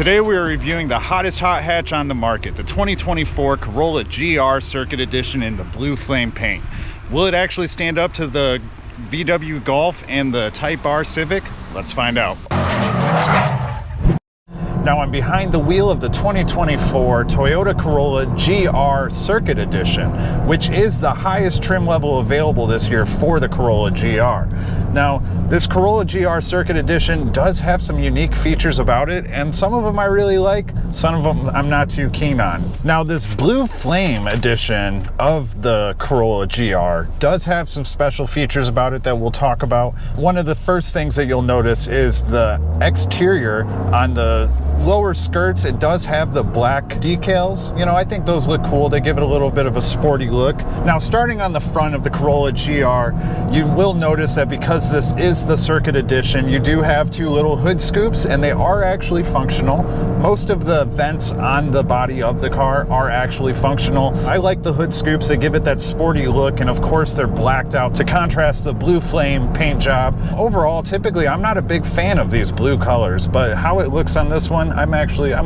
Today we are reviewing the hottest hot hatch on the market, the 2024 Corolla Gr Circuit Edition in the blue flame paint. Will it actually stand up to the VW Golf and the Type R Civic? Let's find out. Now I'm behind the wheel of the 2024 Toyota Corolla Gr Circuit Edition, which is the highest trim level available this year for the Corolla Gr. Now, this Corolla Gr Circuit Edition does have some unique features about it, and some of them I really like, some of them I'm not too keen on. Now, this blue flame edition of the Corolla Gr does have some special features about it that we'll talk about. One of the first things that you'll notice is the exterior on the lower skirts. It does have the black decals. You know, I think those look cool. They give it a little bit of a sporty look. Now, starting on the front of the Corolla Gr, you will notice that because this is the Circuit Edition, you do have two little hood scoops, and they are actually functional. Most of the vents on the body of the car are actually functional. I like the hood scoops. They give it that sporty look, and of course they're blacked out to contrast the blue flame paint job. Overall, typically I'm not a big fan of these blue colors, but how it looks on this one, I'm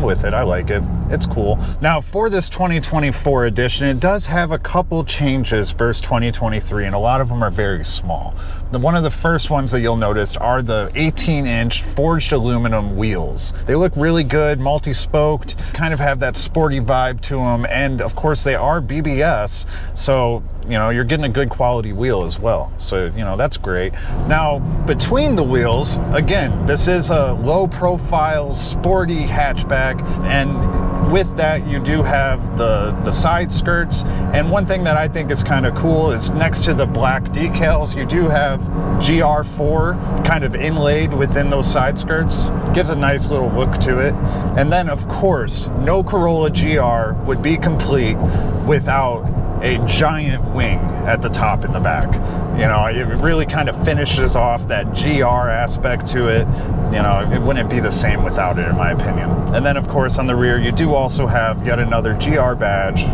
with it. I like it. It's cool. Now, for this 2024 edition, it does have a couple changes versus 2023, and a lot of them are very small. One of the first ones that you'll notice are the 18-inch forged aluminum wheels. They look really good, multi-spoked, kind of have that sporty vibe to them, and of course they are BBS, so you know, you're getting a good quality wheel as well. So, you know, that's great. Now, between the wheels, again, this is a low profile, sporty hatchback, and with that, you do have the side skirts. And one thing that I think is kind of cool is next to the black decals, you do have GR4 kind of inlaid within those side skirts. Gives a nice little look to it. And then, of course, no Corolla Gr would be complete without a giant wing at the top and the back. You know, it really kind of finishes off that GR aspect to it. You know, it wouldn't be the same without it, in my opinion. And then, of course, on the rear, you do also have yet another GR badge.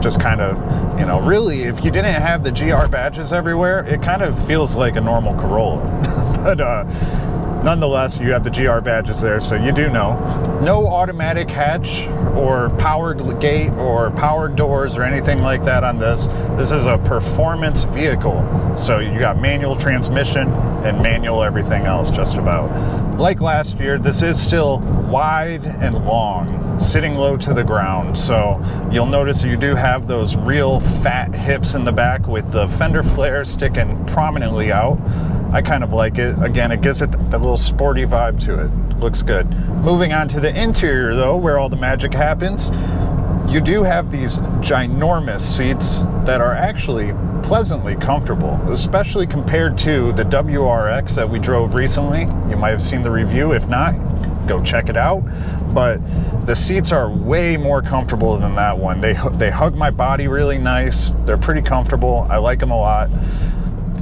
Just kind of, you know, really, if you didn't have the GR badges everywhere, it kind of feels like a normal Corolla. But, nonetheless, you have the GR badges there, so you do know. No automatic hatch or powered gate or powered doors or anything like that on this. This is a performance vehicle. So you got manual transmission and manual everything else just about. Like last year, this is still wide and long, sitting low to the ground. So you'll notice you do have those real fat hips in the back with the fender flare sticking prominently out. I kind of like it. Again, it gives it that little sporty vibe to it. Looks good. Moving on to the interior though, where all the magic happens, you do have these ginormous seats that are actually pleasantly comfortable, especially compared to the WRX that we drove recently. You might have seen the review. If not, go check it out. But the seats are way more comfortable than that one. They hug my body really nice. They're pretty comfortable. I like them a lot.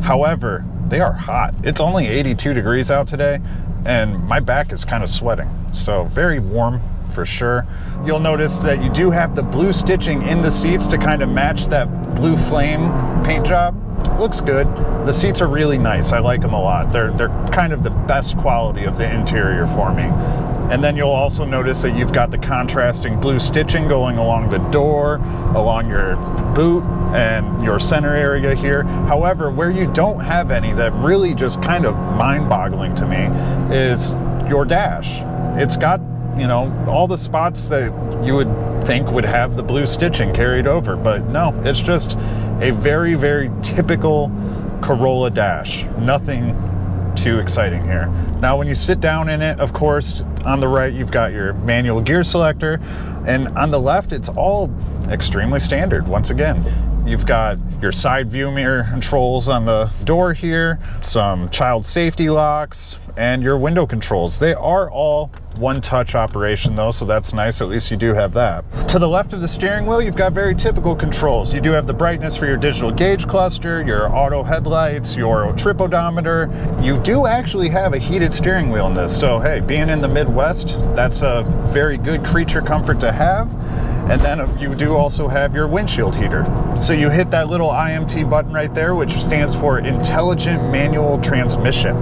However, they are hot. It's only 82 degrees out today, and my back is kind of sweating. So very warm for sure. You'll notice that you do have the blue stitching in the seats to kind of match that blue flame paint job. Looks good. The seats are really nice. I like them a lot. They're kind of the best quality of the interior for me. And then you'll also notice that you've got the contrasting blue stitching going along the door, along your boot, and your center area here. However, where you don't have any, that really just kind of mind-boggling to me, is your dash. It's got, you know, all the spots that you would think would have the blue stitching carried over, but no, it's just a very, very typical Corolla dash. Nothing too exciting here. Now, when you sit down in it, of course, on the right, you've got your manual gear selector, and on the left, it's all extremely standard. Once again, you've got your side view mirror controls on the door here, some child safety locks, and your window controls. They are all one-touch operation though, so that's nice. At least you do have that. To the left of the steering wheel, you've got very typical controls. You do have the brightness for your digital gauge cluster, your auto headlights, your trip odometer. You do actually have a heated steering wheel in this, so hey, being in the Midwest, that's a very good creature comfort to have. And then you do also have your windshield heater. So you hit that little IMT button right there, which stands for Intelligent Manual Transmission.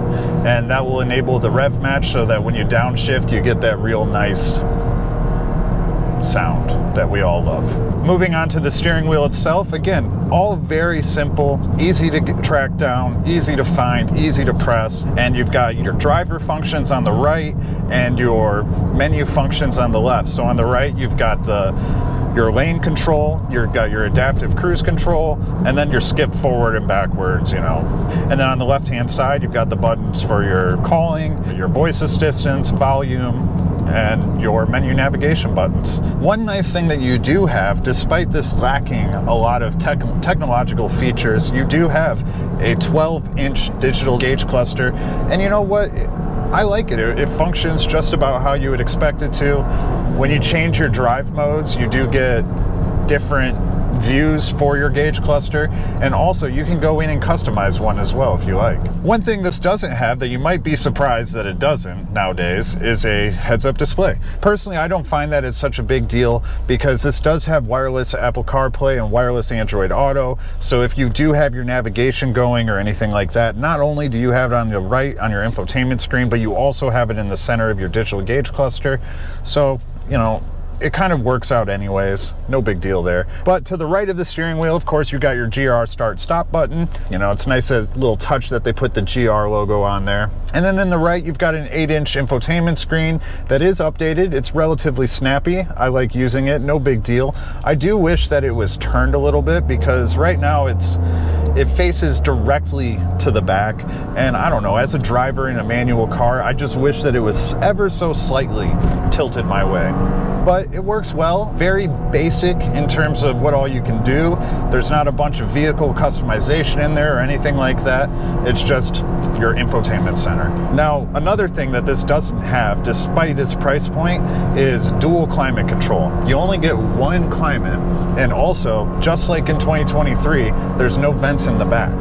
And that will enable the rev match so that when you downshift, you get that real nice sound that we all love. Moving on to the steering wheel itself, again, all very simple, easy to track down, easy to find, easy to press, and you've got your driver functions on the right and your menu functions on the left. So on the right, you've got your lane control, you've got your adaptive cruise control, and then your skip forward and backwards, you know. And then on the left-hand side, you've got the buttons for your calling, your voice assistance, volume, and your menu navigation buttons. One nice thing that you do have, despite this lacking a lot of technological features, you do have a 12-inch digital gauge cluster, and you know what? I like it. It functions just about how you would expect it to. When you change your drive modes, you do get different views for your gauge cluster, and also you can go in and customize one as well if you like. One thing this doesn't have that you might be surprised that it doesn't nowadays is a heads-up display. Personally, I don't find that it's such a big deal because this does have wireless Apple CarPlay and wireless Android Auto, so if you do have your navigation going or anything like that, not only do you have it on the right on your infotainment screen, but you also have it in the center of your digital gauge cluster. So, you know, it kind of works out anyways, no big deal there. But to the right of the steering wheel, of course, you've got your GR start stop button. You know, it's nice, a little touch that they put the GR logo on there. And then in the right, you've got an 8-inch infotainment screen that is updated. It's relatively snappy. I like using it, no big deal. I do wish that it was turned a little bit because right now it faces directly to the back. And I don't know, as a driver in a manual car, I just wish that it was ever so slightly tilted my way. But it works well, very basic in terms of what all you can do. There's not a bunch of vehicle customization in there or anything like that. It's just your infotainment center. Now, another thing that this doesn't have, despite its price point, is dual climate control. You only get one climate, and also, just like in 2023, there's no vents in the back,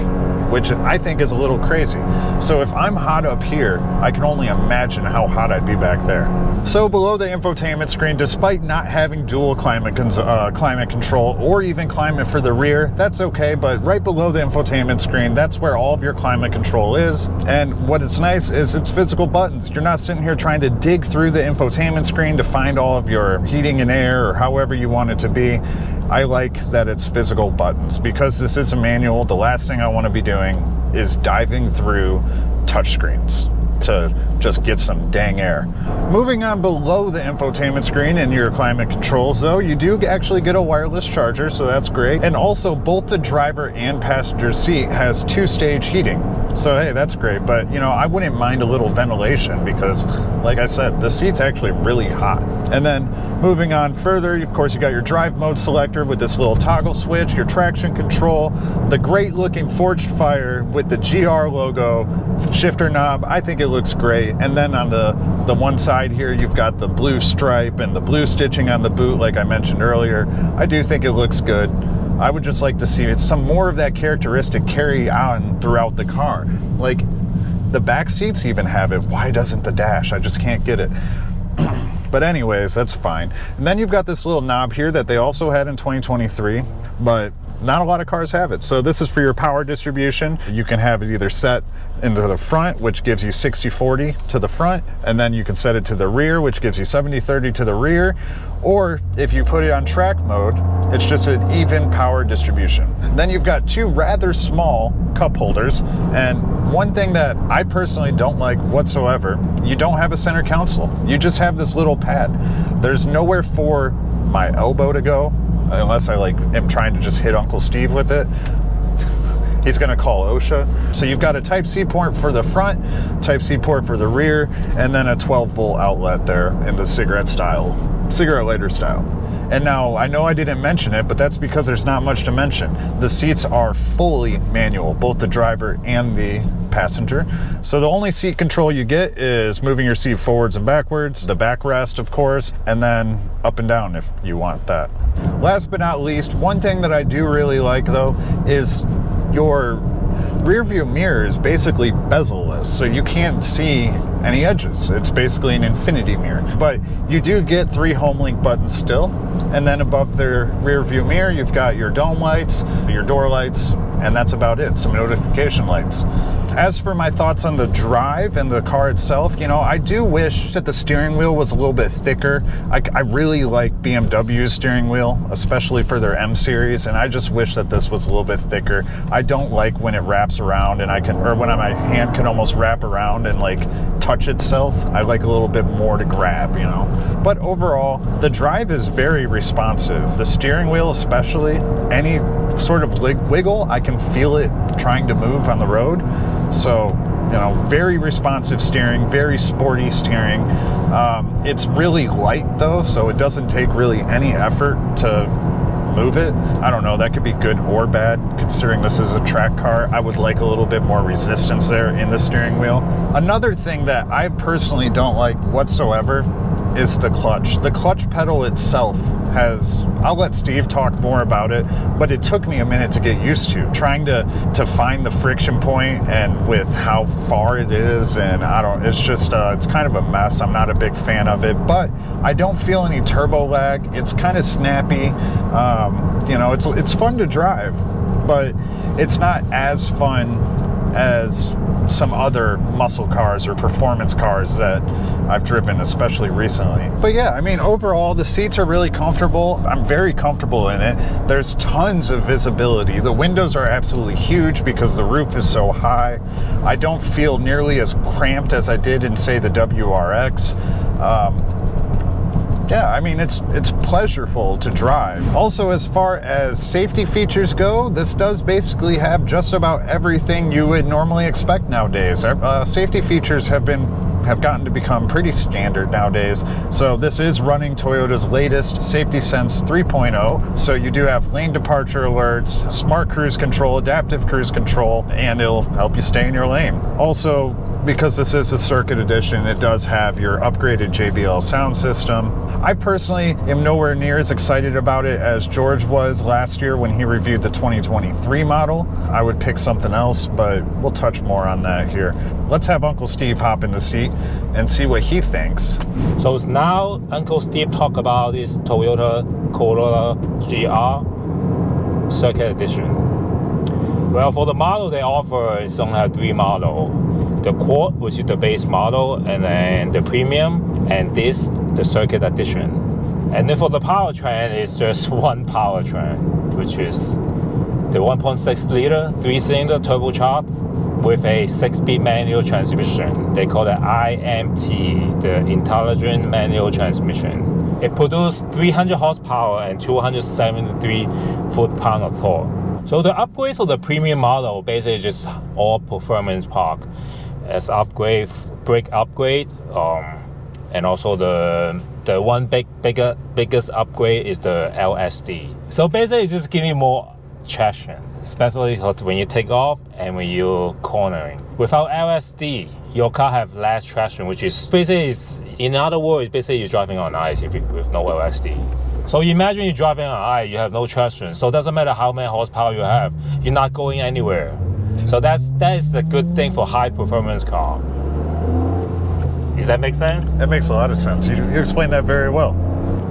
which I think is a little crazy. So if I'm hot up here, I can only imagine how hot I'd be back there. So below the infotainment screen, despite not having dual climate control or even climate for the rear, that's okay, but right below the infotainment screen, that's where all of your climate control is. And what is nice is it's physical buttons. You're not sitting here trying to dig through the infotainment screen to find all of your heating and air or however you want it to be. I like that it's physical buttons. Because this is a manual, the last thing I want to be doing is diving through touchscreens to just get some dang air. Moving on below the infotainment screen and your climate controls though, you do actually get a wireless charger, so that's great. And also both the driver and passenger seat has 2-stage heating. So hey, that's great, but you know, I wouldn't mind a little ventilation because like I said, the seat's actually really hot. And then moving on further, of course, you got your drive mode selector with this little toggle switch, your traction control, the great looking Forged Fire with the GR logo, shifter knob. I think it looks great. And then on the one side here, you've got the blue stripe and the blue stitching on the boot, like I mentioned earlier. I do think it looks good. I would just like to see some more of that characteristic carry on throughout the car. Like the back seats even have it. Why doesn't the dash? I just can't get it. But anyways, that's fine. And then you've got this little knob here that they also had in 2023, but not a lot of cars have it. So this is for your power distribution. You can have it either set into the front, which gives you 60-40 to the front, and then you can set it to the rear, which gives you 70-30 to the rear. Or if you put it on track mode, it's just an even power distribution. Then you've got two rather small cup holders, and one thing that I personally don't like whatsoever, you don't have a center console. You just have this little pad. There's nowhere for my elbow to go, unless I am trying to just hit Uncle Steve with it. He's gonna call OSHA. So you've got a Type-C port for the front, Type-C port for the rear, and then a 12-volt outlet there in the cigarette lighter style. And now, I know I didn't mention it, but that's because there's not much to mention. The seats are fully manual, both the driver and the passenger. So the only seat control you get is moving your seat forwards and backwards, the backrest, of course, and then up and down if you want that. Last but not least, one thing that I do really like though is your rear view mirror is basically bezel-less, so you can't see any edges. It's basically an infinity mirror, but you do get 3 home link buttons still. And then above the rear view mirror, you've got your dome lights, your door lights, and that's about it. Some notification lights. As for my thoughts on the drive and the car itself, you know, I do wish that the steering wheel was a little bit thicker. I really like BMW's steering wheel, especially for their M series, and I just wish that this was a little bit thicker. I don't like when it wraps around and when my hand can almost wrap around and like touch itself. I like a little bit more to grab, you know. But overall, the drive is very responsive. The steering wheel especially, any sort of wiggle, I can feel it trying to move on the road. So, you know, very responsive steering, very sporty steering. It's really light though, so it doesn't take really any effort to move it. I don't know, that could be good or bad considering this is a track car. I would like a little bit more resistance there in the steering wheel. Another thing that I personally don't like whatsoever is the clutch. The clutch pedal itself has, I'll let Steve talk more about it, but it took me a minute to get used to trying to find the friction point and with how far it is, and it's just it's kind of a mess. I'm not a big fan of it, but I don't feel any turbo lag. It's kind of snappy. You know, it's fun to drive, but it's not as fun as some other muscle cars or performance cars that I've driven, especially recently. But yeah, I mean, overall, the seats are really comfortable. I'm very comfortable in it. There's tons of visibility. The windows are absolutely huge because the roof is so high. I don't feel nearly as cramped as I did in, say, the WRX. Yeah, I mean, it's pleasurable to drive. Also, as far as safety features go, this does basically have just about everything you would normally expect nowadays. Safety features have gotten to become pretty standard nowadays. So this is running Toyota's latest Safety Sense 3.0. So you do have lane departure alerts, smart cruise control, adaptive cruise control, and it'll help you stay in your lane. Also, because this is a Circuit Edition, it does have your upgraded JBL sound system. I personally am nowhere near as excited about it as George was last year when he reviewed the 2023 model. I would pick something else, but we'll touch more on that here. Let's have Uncle Steve hop in the seat and see what he thinks. So now Uncle Steve talk about this Toyota Corolla Gr Circuit Edition. Well, for the model they offer, it's only have 3 models. The Quad, which is the base model, and then the Premium, and this, the Circuit Edition. And then for the powertrain, it's just one powertrain, which is the 1.6 liter 3-cylinder turbocharged with a 6-speed manual transmission. They call it IMT, the Intelligent Manual Transmission. It produces 300 horsepower and 273 foot-pound of torque. So the upgrade for the Premium model basically is just all performance part. As upgrade, brake upgrade, and also the one biggest upgrade is the LSD. So basically, it's just giving more traction, especially when you take off and when you're cornering. Without LSD, your car have less traction, which is basically, in other words, basically you're driving on ice with no LSD. So imagine you're driving on ice, you have no traction. So it doesn't matter how many horsepower you have, you're not going anywhere. So that is the good thing for high performance car. Does that make sense? That makes a lot of sense. You explained that very well.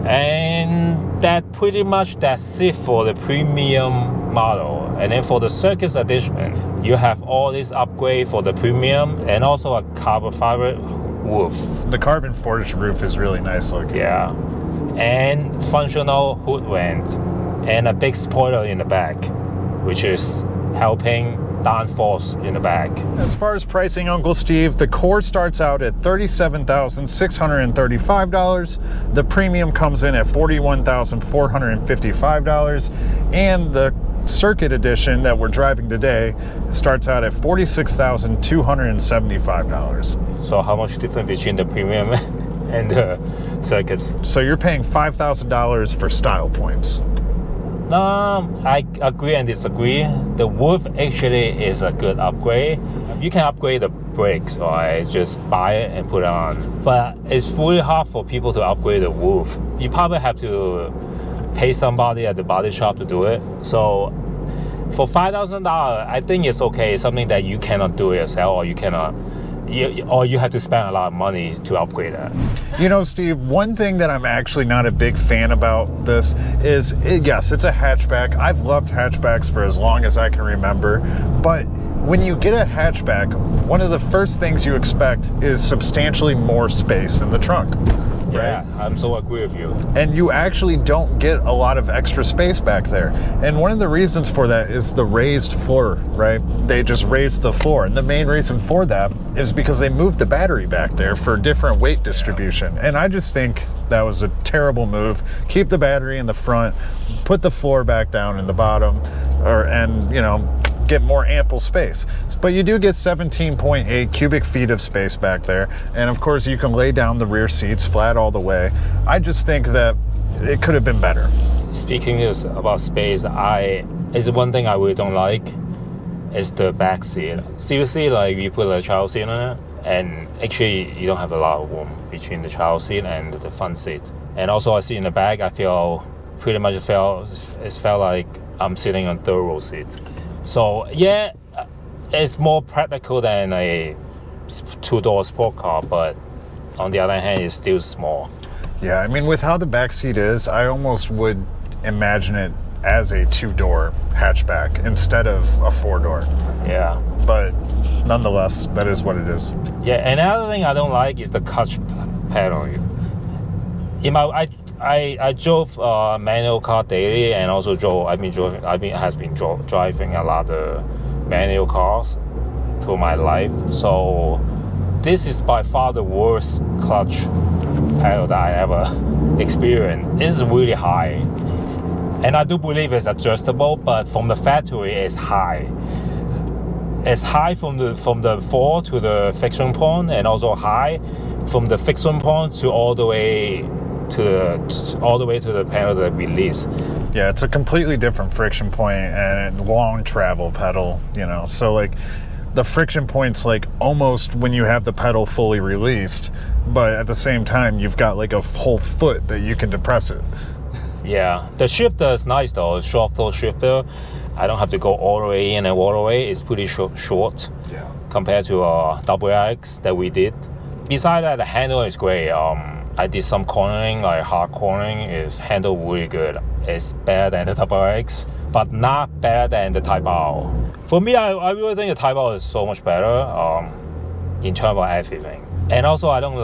And that pretty much that's it for the Premium model. And then for the Circuit Edition, you have all this upgrade for the Premium and also a carbon fiber roof. The carbon forged roof is really nice looking. Yeah. And functional hood vent and a big spoiler in the back, which is helping downforce in the back. As far as pricing, Uncle Steve, the Core starts out at $37,635. The Premium comes in at $41,455, and the Circuit Edition that we're driving today starts out at $46,275. So how much difference between the Premium and the Circuits? So you're paying $5,000 for style points. I agree and disagree. The roof actually is a good upgrade. You can upgrade the brakes, or just buy it and put it on. But it's really hard for people to upgrade the roof. You probably have to pay somebody at the body shop to do it. So for $5,000, I think it's okay. It's something that you cannot do yourself, or you cannot. Or you have to spend a lot of money to upgrade that. You know, Steve, one thing that I'm actually not a big fan about this is, yes, it's a hatchback. I've loved hatchbacks for as long as I can remember, but when you get a hatchback, one of the first things you expect is substantially more space in the trunk. Yeah, right? I'm so agree with you. And you actually don't get a lot of extra space back there. And one of the reasons for that is the raised floor, right? They just raised the floor. And the main reason for that is because they moved the battery back there for different weight distribution. And I just think that was a terrible move. Keep the battery in the front, put the floor back down in the bottom, and you know, get more ample space. But you do get 17.8 cubic feet of space back there. And of course you can lay down the rear seats flat all the way. I just think that it could have been better. Speaking about space, it's one thing I really don't like is the back seat. Seriously, like you put a child seat on it, and actually you don't have a lot of room between the child seat and the front seat. And also I sit in the back, I felt like I'm sitting on third row seat. So yeah, it's more practical than a two-door sport car, but on the other hand, it's still small. Yeah, I mean, with how the back seat is, I almost would imagine it as a two-door hatchback instead of a four-door. Yeah. But nonetheless, that is what it is. Yeah, another thing I don't like is the clutch pedal. I drove manual car daily, and also driving a lot of manual cars through my life. So this is by far the worst clutch pedal that I ever experienced. It's really high, and I do believe it's adjustable, but from the factory it's high. It's high from the floor to the friction point, and also high from the friction point to all the way to the pedal that release. Yeah, it's a completely different friction point and long travel pedal, you know. So like the friction point's like almost when you have the pedal fully released, but at the same time you've got like a whole foot that you can depress it. Yeah, the shifter is nice though. Short flow shifter. I don't have to go all the way in and all the way. It's pretty short. Yeah. Compared to WRX that we did. Besides that, the handle is great. I did some cornering, like hard cornering, is handled really good. It's better than the WRX, but not better than the Type R. For me, I really think the Type R is so much better in terms of everything. And also, I don't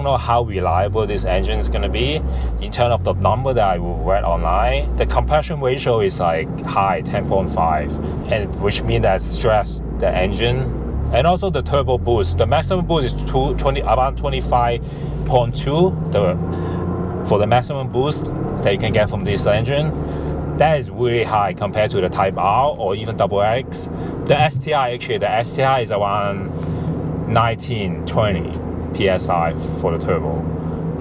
know how reliable this engine is gonna be in terms of the number that I read online. The compression ratio is like high, 10.5, and which means that stress the engine. And also the turbo boost. The maximum boost is about 25.2 for the maximum boost that you can get from this engine. That is really high compared to the Type R or even WRX. The STI is around 19-20 PSI for the turbo.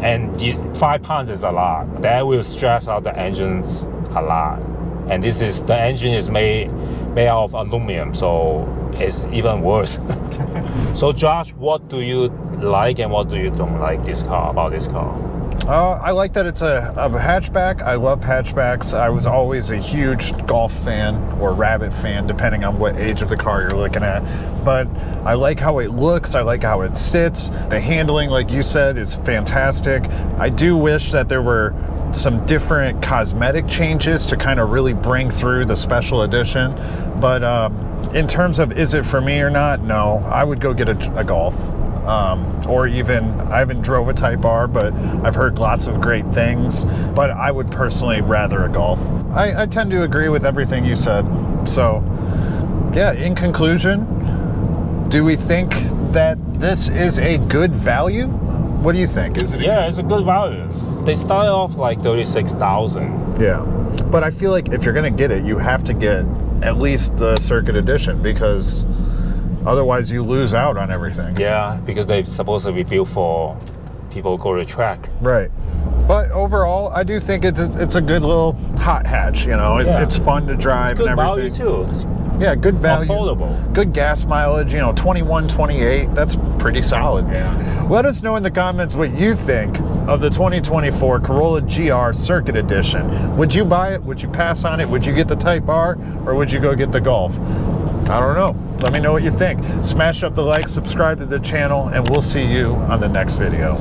And 5 pounds is a lot. That will stress out the engines a lot. And the engine is made out of aluminum, so it's even worse. So Josh, what do you like and what do you don't like about this car? I like that it's a hatchback. I love hatchbacks. I was always a huge Golf fan or Rabbit fan, depending on what age of the car you're looking at. But I like how it looks. I like how it sits. The handling, like you said, is fantastic. I do wish that there were some different cosmetic changes to kind of really bring through the special edition. But in terms of is it for me or not, no. I would go get a Golf. Or even, I haven't drove a Type R, but I've heard lots of great things. But I would personally rather a Golf. I tend to agree with everything you said. So, yeah, in conclusion, do we think that this is a good value? What do you think? Is it? Yeah, it's a good value. They started off like 36,000. Yeah, but I feel like if you're gonna get it, you have to get at least the Circuit Edition, because otherwise you lose out on everything. Yeah, because they're supposed to be built for people who go to the track. Right. But overall, I do think it's a good little hot hatch. You know, Yeah. it's fun to drive It's and good everything. value too. Yeah, good value. Affordable. Good gas mileage, 21, 28. That's pretty solid. Yeah. Let us know in the comments what you think of the 2024 Corolla Gr Circuit Edition. Would you buy it? Would you pass on it? Would you get the Type R? Or would you go get the Golf? I don't know. Let me know what you think. Smash up the like, subscribe to the channel, and we'll see you on the next video.